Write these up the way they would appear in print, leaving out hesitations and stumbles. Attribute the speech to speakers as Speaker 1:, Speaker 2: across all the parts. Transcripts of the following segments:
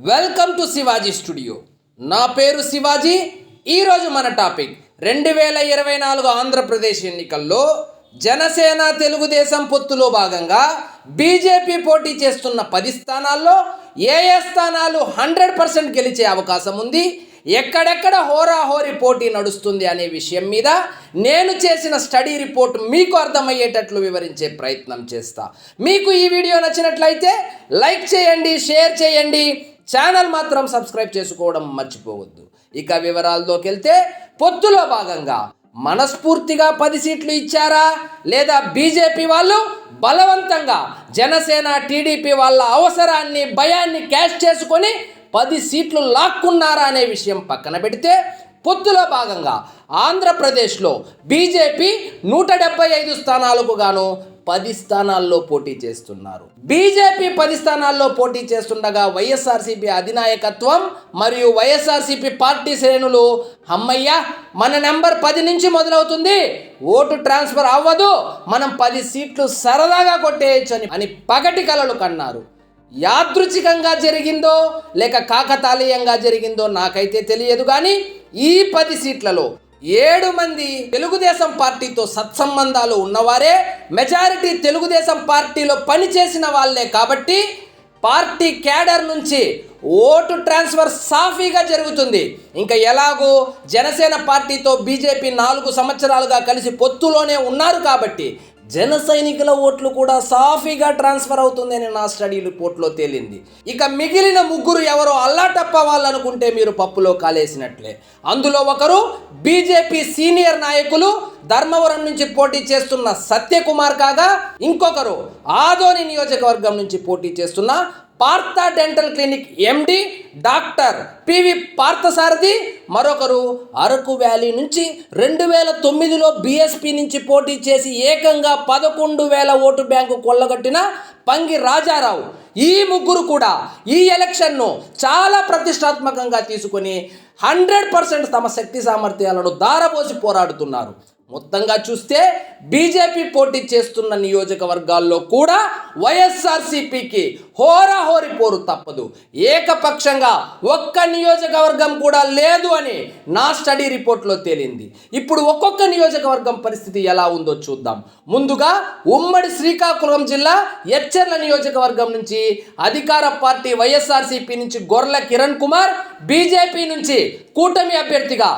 Speaker 1: Welcome to Shivaji studio. నా పేరు శివాజీ. ఈరోజు మన టాపిక్ 2024 ఆంధ్రప్రదేశ్ ఎన్నికల్లో జనసేన తెలుగుదేశం పొత్తులో భాగంగా బీజేపీ పోటీ చేస్తున్న 10 స్థానాల్లో ఏ స్థానాలు 100% గెలిచే అవకాశం ఉంది, ఎక్కడెక్కడ హోరాహోరీ పోటీ నడుస్తుంది అనే విషయం మీద నేను చేసిన స్టడీ రిపోర్ట్ మీకు అర్థమయ్యేటట్లు వివరించే ప్రయత్నం చేస్తా. మీకు ఈ వీడియో నచ్చినట్లయితే లైక్ చేయండి, షేర్ చేయండి, ఛానల్ మాత్రం సబ్స్క్రైబ్ చేసుకోవడం మర్చిపోవద్దు. ఇక వివరాల్లోకి వెళ్తే, పొత్తులో భాగంగా మనస్ఫూర్తిగా 10 సీట్లు ఇచ్చారా లేదా బీజేపీ వాళ్ళు బలవంతంగా జనసేన టీడీపీ వాళ్ళ అవసరాన్ని భయాన్ని క్యాష్ చేసుకొని 10 సీట్లు లాక్కున్నారా అనే విషయం పక్కన పెడితే, పొత్తులో భాగంగా ఆంధ్రప్రదేశ్లో బీజేపీ 175 స్థానాలకు గాను 10 స్థానాల్లో పోటీ చేస్తున్నారు. బీజేపీ 10 స్థానాల్లో పోటీ చేస్తుండగా వైఎస్ఆర్సీపీ అధినాయకత్వం మరియు వైఎస్ఆర్సీపీ పార్టీ శ్రేణులు అమ్మయ్య మన నెంబర్ 10 నుంచి మొదలవుతుంది, ఓటు ట్రాన్స్ఫర్ అవ్వదు, మనం 10 సీట్లు సరదాగా కొట్టేయచ్చు అని పగటి కలలు కన్నారు. యాదృచ్ఛికంగా జరిగిందో లేక కాకతాళీయంగా జరిగిందో నాకైతే తెలియదు, కానీ ఈ 10 సీట్లలో 7 మంది తెలుగుదేశం పార్టీతో సత్సంబంధాలు ఉన్నవారే, మెజారిటీ తెలుగుదేశం పార్టీలో పనిచేసిన వాళ్ళే. కాబట్టి పార్టీ క్యాడర్ నుంచి ఓటు ట్రాన్స్ఫర్ సాఫీగా జరుగుతుంది. ఇంకా ఎలాగో జనసేన పార్టీతో బీజేపీ 4 సంవత్సరాలుగా కలిసి పొత్తులోనే ఉన్నారు కాబట్టి జన సైనికుల ఓట్లు కూడా సాఫీగా ట్రాన్స్ఫర్ అవుతుందని నా స్టడీ రిపోర్ట్లో తేలింది. ఇక మిగిలిన 3 ఎవరో అల్లాటప్ప వాళ్ళనుకుంటే మీరు పప్పులో కాలేసినట్లే. అందులో ఒకరు బీజేపీ సీనియర్ నాయకులు ధర్మవరం నుంచి పోటీ చేస్తున్న సత్యకుమార్ కాగా, ఇంకొకరు ఆదోని నియోజకవర్గం నుంచి పోటీ చేస్తున్న Partha dental clinic MD doctor PV Parthasarathi, మరొకరు అరకు వ్యాలీ నుంచి 2009లో బీఎస్పీ నుంచి పోటీ చేసి ఏకంగా 11,000 ఓటు బ్యాంకు కొల్లగొట్టిన పంగి రాజారావు. ఈ 3 కూడా ఈ ఎలక్షన్ను చాలా ప్రతిష్టాత్మకంగా తీసుకొని 100% తమ శక్తి సామర్థ్యాలను దారబోసి పోరాడుతున్నారు. మొత్తంగా చూస్తే బీజేపీ పోటీ చేస్తున్న నియోజకవర్గాల్లో కూడా వైఎస్ఆర్సీపీకి హోరాహోరీ పోరు తప్పదు. ఏకపక్షంగా ఒక్క నియోజకవర్గం కూడా లేదు అని నా స్టడీ రిపోర్ట్లో తేలింది. ఇప్పుడు ఒక్కొక్క నియోజకవర్గం పరిస్థితి ఎలా ఉందో చూద్దాం. ముందుగా ఉమ్మడి శ్రీకాకుళం జిల్లా ఎచ్చెర్ల నియోజకవర్గం నుంచి అధికార పార్టీ వైఎస్ఆర్సీపీ నుంచి గొర్ల కిరణ్ కుమార్, బీజేపీ నుంచి కూటమి అభ్యర్థిగా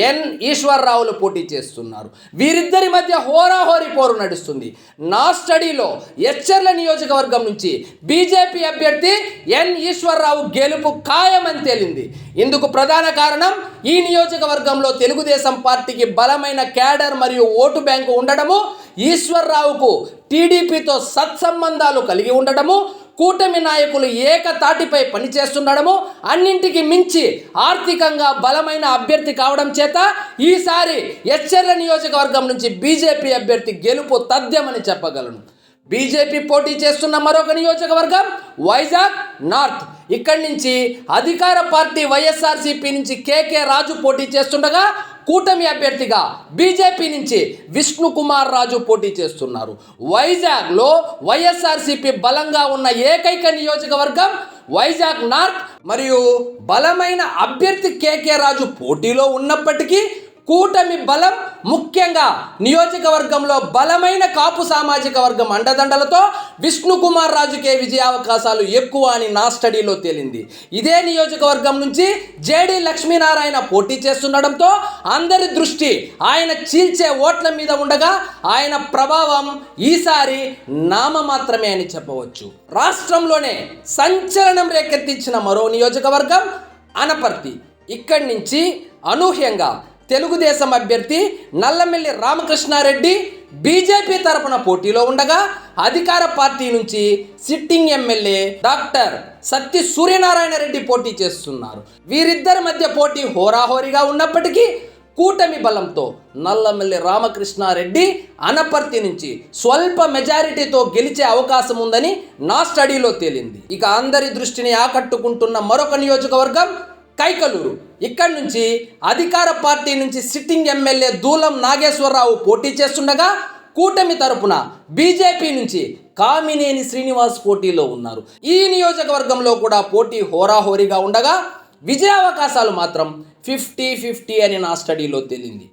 Speaker 1: ఎన్ ఈశ్వర్రావులు పోటీ చేస్తున్నారు. వీరిద్దరి మధ్య హోరాహోరీ పోరు నడుస్తుంది. నా స్టడీలో ఎచ్చెర్ల నియోజకవర్గం నుంచి బీజేపీ అభ్యర్థి ఎన్ ఈశ్వర్రావు గెలుపు ఖాయమని తేలింది. ఇందుకు ప్రధాన కారణం ఈ నియోజకవర్గంలో తెలుగుదేశం పార్టీకి బలమైన క్యాడర్ మరియు ఓటు బ్యాంకు ఉండడము, ఈశ్వర్రావుకు టీడీపీతో సత్సంబంధాలు కలిగి ఉండడము, కూటమి నాయకులు ఏకతాటిపై పనిచేస్తుండడము, అన్నింటికి మించి ఆర్థికంగా బలమైన అభ్యర్థి కావడం చేత ఈసారి ఎచ్చెర్ల నియోజకవర్గం నుంచి బీజేపీ అభ్యర్థి గెలుపు తథ్యమని చెప్పగలను. బీజేపీ పోటీ చేస్తున్న మరొక నియోజకవర్గం వైజాగ్ నార్త్. ఇక్కడి నుంచి అధికార పార్టీ వైఎస్ఆర్సీపీ నుంచి కేకే రాజు పోటీ చేస్తుండగా, కూటమి అభ్యర్థిగా బీజేపీ నుంచి విష్ణు కుమార్ రాజు పోటీ చేస్తున్నారు. వైజాగ్లో వైఎస్ఆర్సీపీ బలంగా ఉన్న ఏకైక నియోజకవర్గం వైజాగ్ నార్త్. మరియు బలమైన అభ్యర్థి కేకే రాజు పోటీలో ఉన్నప్పటికీ కూటమి బలం, ముఖ్యంగా నియోజకవర్గంలో బలమైన కాపు సామాజిక వర్గం అండదండలతో విష్ణు కుమార్ రాజుకే విజయావకాశాలు ఎక్కువ అని నా స్టడీలో తేలింది. ఇదే నియోజకవర్గం నుంచి జేడి లక్ష్మీనారాయణ పోటీ చేస్తుండడంతో అందరి దృష్టి ఆయన చీల్చే ఓట్ల మీద ఉండగా ఆయన ప్రభావం ఈసారి నామమాత్రమే అని చెప్పవచ్చు. రాష్ట్రంలోనే సంచలనం రేకెత్తించిన మరో నియోజకవర్గం అనపర్తి. ఇక్కడి నుంచి అనూహ్యంగా తెలుగుదేశం అభ్యర్థి నల్లమిల్లి రామకృష్ణారెడ్డి బీజేపీ తరపున పోటీలో ఉండగా, అధికార పార్టీ నుంచి sitting MLA doctor Satti Suryanarayana Reddy పోటీ చేస్తున్నారు. వీరిద్దరి మధ్య పోటీ హోరాహోరీగా ఉన్నప్పటికీ కూటమి బలంతో నల్లమిల్లి రామకృష్ణారెడ్డి అనపర్తి నుంచి స్వల్ప మెజారిటీతో గెలిచే అవకాశం ఉందని నా స్టడీలో తేలింది. ఇక అందరి దృష్టిని ఆకట్టుకుంటున్న మరొక నియోజకవర్గం కైకలూరు. ఇక్కడి నుంచి అధికార పార్టీ నుంచి సిట్టింగ్ ఎమ్మెల్యే దూలం నాగేశ్వరరావు పోటీ చేస్తుండగా, కూటమి తరపున బీజేపీ నుంచి కామినేని శ్రీనివాస్ పోటీలో ఉన్నారు. ఈ నియోజకవర్గంలో కూడా పోటీ హోరాహోరీగా ఉండగా విజయావకాశాలు మాత్రం 50-50 అని నా స్టడీలో తేలింది.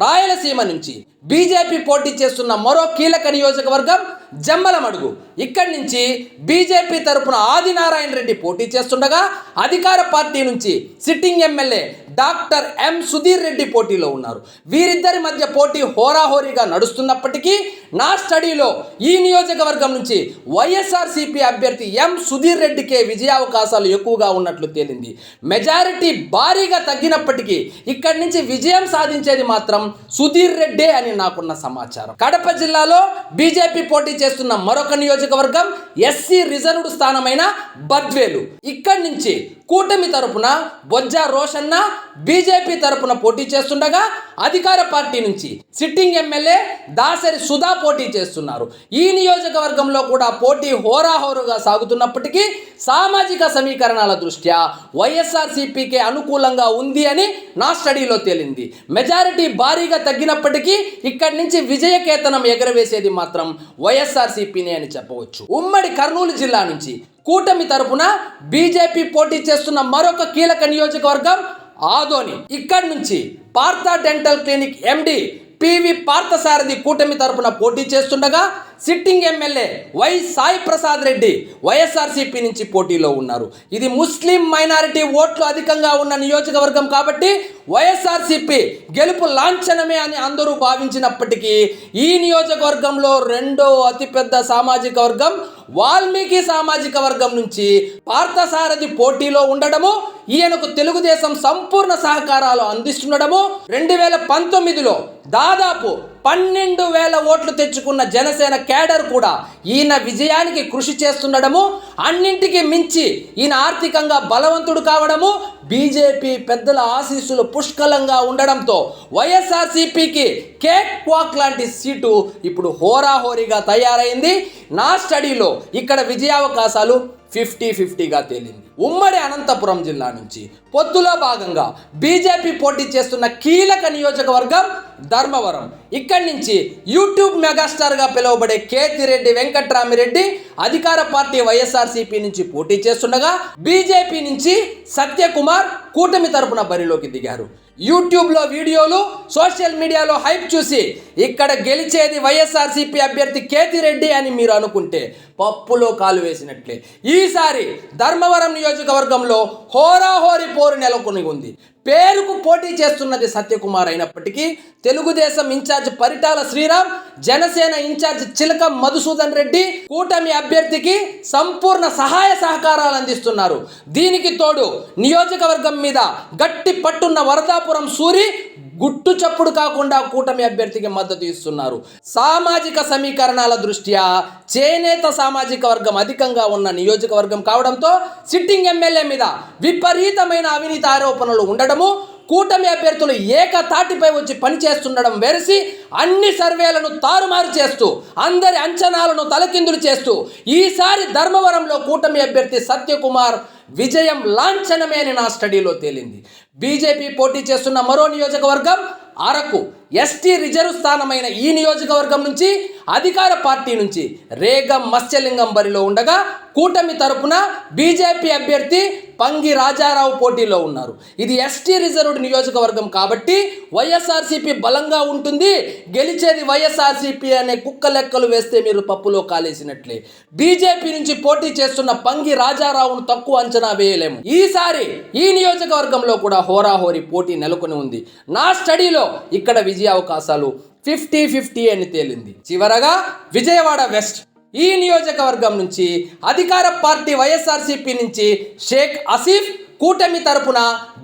Speaker 1: రాయలసీమ నుంచి బీజేపీ పోటీ చేస్తున్న మరో కీలక నియోజకవర్గం జమ్మలమడుగు. ఇక్కడి నుంచి బీజేపీ తరపున ఆదినారాయణ రెడ్డి పోటీ చేస్తుండగా అధికార పార్టీ నుంచి sitting MLA doctor M Sudheer Reddy పోటీలో ఉన్నారు. వీరిద్దరి మధ్య పోటీ హోరాహోరీగా నడుస్తున్నప్పటికీ నా స్టడీలో ఈ నియోజకవర్గం నుంచి వైఎస్ఆర్సీపీ అభ్యర్థి ఎం సుధీర్ రెడ్డికే విజయావకాశాలు ఎక్కువగా ఉన్నట్లు తేలింది. మెజారిటీ భారీగా తగ్గినప్పటికీ ఇక్కడి నుంచి విజయం సాధించేది మాత్రం సుధీర్ రెడ్డే అని నాకున్న సమాచారం. కడప జిల్లాలో బీజేపీ పోటీ చేస్తున్న మరొక నియోజకవర్గం ఎస్సీ రిజర్వ్డ్ స్థానమైన బద్వేలు. ఇక్కడి నుంచి కూటమి తరపున బొజ్జ రోషన్న బీజేపీ తరపున పోటీ చేస్తుండగా అధికార పార్టీ నుంచి సిట్టింగ్ ఎమ్మెల్యే దాసరి సుధా పోటీ చేస్తున్నారు. ఈ నియోజకవర్గంలో కూడా పోటీ హోరాహోరుగా సాగుతున్నప్పటికీ సామాజిక సమీకరణాల దృష్ట్యా వైఎస్ఆర్సీపీకే అనుకూలంగా ఉంది అని నా స్టడీలో తేలింది. మెజారిటీ భారీగా తగ్గినప్పటికీ ఇక్కడి నుంచి విజయకేతనం ఎగరవేసేది మాత్రం వైఎస్ఆర్సీపీనే అని చెప్పవచ్చు. ఉమ్మడి కర్నూలు జిల్లా నుంచి కూటమి తరపున బీజేపీ పోటీ చేస్తున్న మరొక కీలక నియోజకవర్గం ఆదోని. ఇక్కడి నుంచి పార్థ డెంటల్ క్లినిక్ ఎండి పివి పార్థసారథి కూటమి తరపున పోటీ చేస్తుండగా sitting MLA Y Sai Prasad Reddy YSRCP నుంచి పోటీలో ఉన్నారు. ఇది ముస్లిం మైనారిటీ ఓట్లు అధికంగా ఉన్న నియోజకవర్గం కాబట్టి వైఎస్ఆర్సీపీ గెలుపు లాంఛనమే అని అందరూ భావించినప్పటికీ ఈ నియోజకవర్గంలో రెండో అతిపెద్ద సామాజిక వర్గం వాల్మీకి సామాజిక వర్గం నుంచి పార్థసారథి పోటీలో ఉండడము, ఈయనకు తెలుగుదేశం సంపూర్ణ సహకారాలు అందిస్తుండడము, 2019లో దాదాపు 12,000 ఓట్లు తెచ్చుకున్న జనసేన కేడర్ కూడా ఈయన విజయానికి కృషి చేస్తుండడము, అన్నింటికి మించి ఈయన ఆర్థికంగా బలవంతుడు కావడము, బీజేపీ పెద్దల ఆశీస్సులు పుష్కలంగా ఉండడంతో వైఎస్ఆర్సీపీకి కేక్ వాక్ లాంటి సీటు ఇప్పుడు హోరాహోరీగా తయారైంది. నా స్టడీలో ఇక్కడ విజయావకాశాలు 50-50గా తేలింది. ఉమ్మడి అనంతపురం జిల్లా నుంచి పొత్తులో భాగంగా బీజేపీ పోటీ చేస్తున్న కీలక నియోజకవర్గం ధర్మవరం. ఇక్కడి నుంచి యూట్యూబ్ మెగాస్టార్గా పిలువబడే కేతిరెడ్డి వెంకట్రామిరెడ్డి అధికార పార్టీ వైఎస్ఆర్సీపీ నుంచి పోటీ చేస్తుండగా బీజేపీ నుంచి సత్యకుమార్ కూటమి తరపున బరిలోకి దిగారు. యూట్యూబ్లో వీడియోలు, సోషల్ మీడియాలో హైప్ చూసి ఇక్కడ గెలిచేది వైఎస్ఆర్సీపీ అభ్యర్థి కేతిరెడ్డి అని మీరు అనుకుంటే పప్పులో కాలు వేసినట్లే. ఈసారి ధర్మవరం నియోజకవర్గంలో హోరాహోరీ పోరు నెలకొని ఉంది. పేరుకు పోటీ చేస్తున్నది సత్యకుమార్ అయినప్పటికీ తెలుగుదేశం ఇన్ఛార్జ్ పరిటాల శ్రీరామ్, జనసేన ఇన్ఛార్జ్ చిలక మధుసూదన్ రెడ్డి కూటమి అభ్యర్థికి సంపూర్ణ సహాయ సహకారాలు అందిస్తున్నారు. దీనికి తోడు నియోజకవర్గం మీద గట్టి పట్టున్న వరదాపురం సూరి గుట్టు చప్పుడు కాకుండా కూటమి అభ్యర్థికి మద్దతు ఇస్తున్నారు. సామాజిక సమీకరణాల దృష్ట్యా చేనేత సామాజిక వర్గం అధికంగా ఉన్న నియోజకవర్గం కావడంతో సిట్టింగ్ ఎమ్మెల్యే మీద విపరీతమైన అవినీతి ఆరోపణలు ఉండడము, కూటమి అభ్యర్థులు ఏకతాటిపై వచ్చి పనిచేస్తుండడం వెరసి అన్ని సర్వేలను తారుమారు చేస్తూ అందరి అంచనాలను తలకిందులు చేస్తూ ఈసారి ధర్మవరంలో కూటమి అభ్యర్థి సత్యకుమార్ విజయం లాంఛనమే అని నా స్టడీలో తేలింది. బీజేపీ పోటీ చేస్తున్న మరో నియోజకవర్గం అరకు. ఎస్టీ రిజర్వ్ స్థానమైన ఈ నియోజకవర్గం నుంచి అధికార పార్టీ నుంచి రేగం మత్స్యలింగం బరిలో ఉండగా కూటమి తరపున బీజేపీ అభ్యర్థి పంగి రాజారావు పోటీలో ఉన్నారు. ఇది ఎస్టీ రిజర్వ్డ్ నియోజకవర్గం కాబట్టి వైఎస్ఆర్సీపీ బలంగా ఉంటుంది, గెలిచేది వైఎస్ఆర్సీపీ అనే కుక్క లెక్కలు వేస్తే మీరు పప్పులో కాలేసినట్లే. బీజేపీ నుంచి పోటీ చేస్తున్న పంగి రాజారావును తక్కువ అంచనా వేయలేము. ఈసారి ఈ నియోజకవర్గంలో కూడా హోరాహోరీ పోటీ నెలకొని ఉంది. నా స్టడీలో ఇక్కడ విజయావకాశాలు 50-50 అని తేలింది. చివరగా విజయవాడ వెస్ట్. ఈ నియోజకవర్గం నుంచి అధికార పార్టీ వైఎస్ఆర్సీపీ నుంచి షేక్ ఆసిఫ్, కూటమి తరపున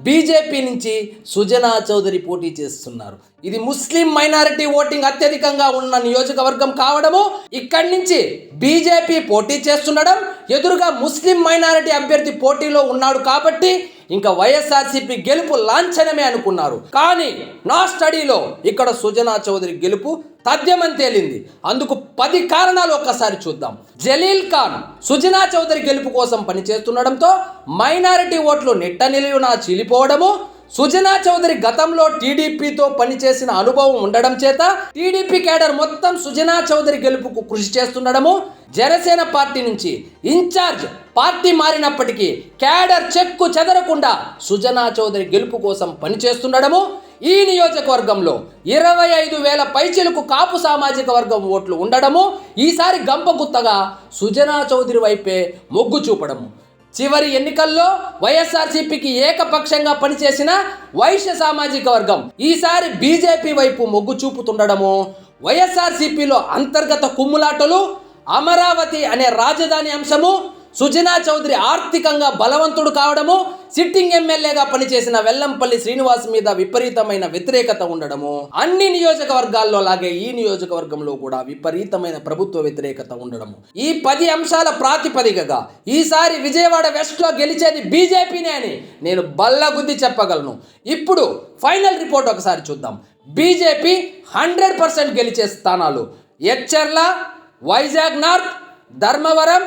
Speaker 1: బీజేపీ నుంచి సుజనా చౌదరి పోటీ చేస్తున్నారు. ఇది ముస్లిం మైనారిటీ ఓటింగ్ అత్యధికంగా ఉన్న నియోజకవర్గం కావడము, ఇక్కడి నుంచి బీజేపీ పోటీ చేస్తుండడం, ఎదురుగా ముస్లిం మైనారిటీ అభ్యర్థి పోటీలో ఉన్నాడు కాబట్టి ఇంకా వైఎస్ఆర్సీపీ గెలుపు లాంఛనమే అనుకున్నారు. కానీ నా స్టడీలో ఇక్కడ సుజనా చౌదరి గెలుపు తథ్యమని తేలింది. అందుకు 10 కారణాలు ఒక్కసారి చూద్దాం. జలీల్ ఖాన్ సుజనా చౌదరి గెలుపు కోసం పనిచేస్తుండడంతో మైనారిటీ ఓట్లు నిట్ట నిలువునా చీలిపోవడము, సుజనా చౌదరి గతంలో టీడీపీతో పనిచేసిన అనుభవం ఉండడం చేత టీడీపీ కేడర్ మొత్తం సుజనా చౌదరి గెలుపుకు కృషి చేస్తుండడము, జనసేన పార్టీ నుంచి ఇన్ఛార్జ్ పార్టీ మారినప్పటికీ కేడర్ చెక్కు చెదరకుండా సుజనా చౌదరి గెలుపు కోసం పనిచేస్తుండడము, ఈ నియోజకవర్గంలో 25,000 పైచిలకు కాపు సామాజిక వర్గం ఓట్లు ఉండడము, ఈసారి గంపగుత్తగా సుజనా చౌదరి వైపే మొగ్గు చూపడము, చివరి ఎన్నికల్లో వైఎస్ఆర్సీపీకి ఏకపక్షంగా పనిచేసిన వైశ్య సామాజిక వర్గం ఈసారి బీజేపీ వైపు మొగ్గు చూపుతుండడము, వైఎస్ఆర్సీపీలో అంతర్గత కుమ్ములాటలు, అమరావతి అనే రాజధాని అంశము, సుజనా చౌదరి ఆర్థికంగా బలవంతుడు కావడము, సిట్టింగ్ ఎమ్మెల్యేగా పనిచేసిన వెల్లంపల్లి శ్రీనివాస్ మీద విపరీతమైన వ్యతిరేకత ఉండడము, అన్ని నియోజకవర్గాల్లో లాగే ఈ నియోజకవర్గంలో కూడా విపరీతమైన ప్రభుత్వ వ్యతిరేకత ఉండడము, ఈ 10 అంశాల ప్రాతిపదికగా ఈసారి విజయవాడ వెస్ట్లో గెలిచేది బీజేపీనే అని నేను బల్లగుద్ది చెప్పగలను. ఇప్పుడు ఫైనల్ రిపోర్ట్ ఒకసారి చూద్దాం. బీజేపీ 100% గెలిచే స్థానాలు Etcherla, Vizag north, Dharmavaram,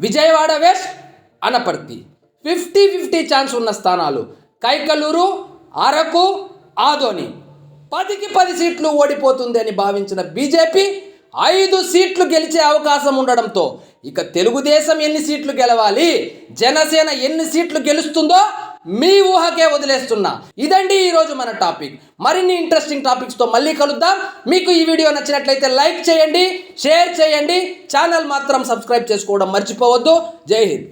Speaker 1: Vijayawada west, Anaparthi. 50-50 chance ఉన్న స్థానాలు కైకలూరు, అరకు, ఆదోని. 10కి 10 సీట్లు ఓడిపోతుంది అని భావించిన బీజేపీ 5 సీట్లు గెలిచే అవకాశం ఉండడంతో ఇక తెలుగుదేశం ఎన్ని సీట్లు గెలవాలి, జనసేన ఎన్ని సీట్లు గెలుస్తుందో మీ ఊహకే వదిలేస్తున్నా. ఇదండి ఈరోజు మన టాపిక్. మరిన్ని ఇంట్రెస్టింగ్ టాపిక్స్తో మళ్ళీ కలుద్దాం. మీకు ఈ వీడియో నచ్చినట్లయితే లైక్ చేయండి, షేర్ చేయండి, ఛానల్ మాత్రం సబ్స్క్రైబ్ చేసుకోవడం మర్చిపోవద్దు. జై హింద్.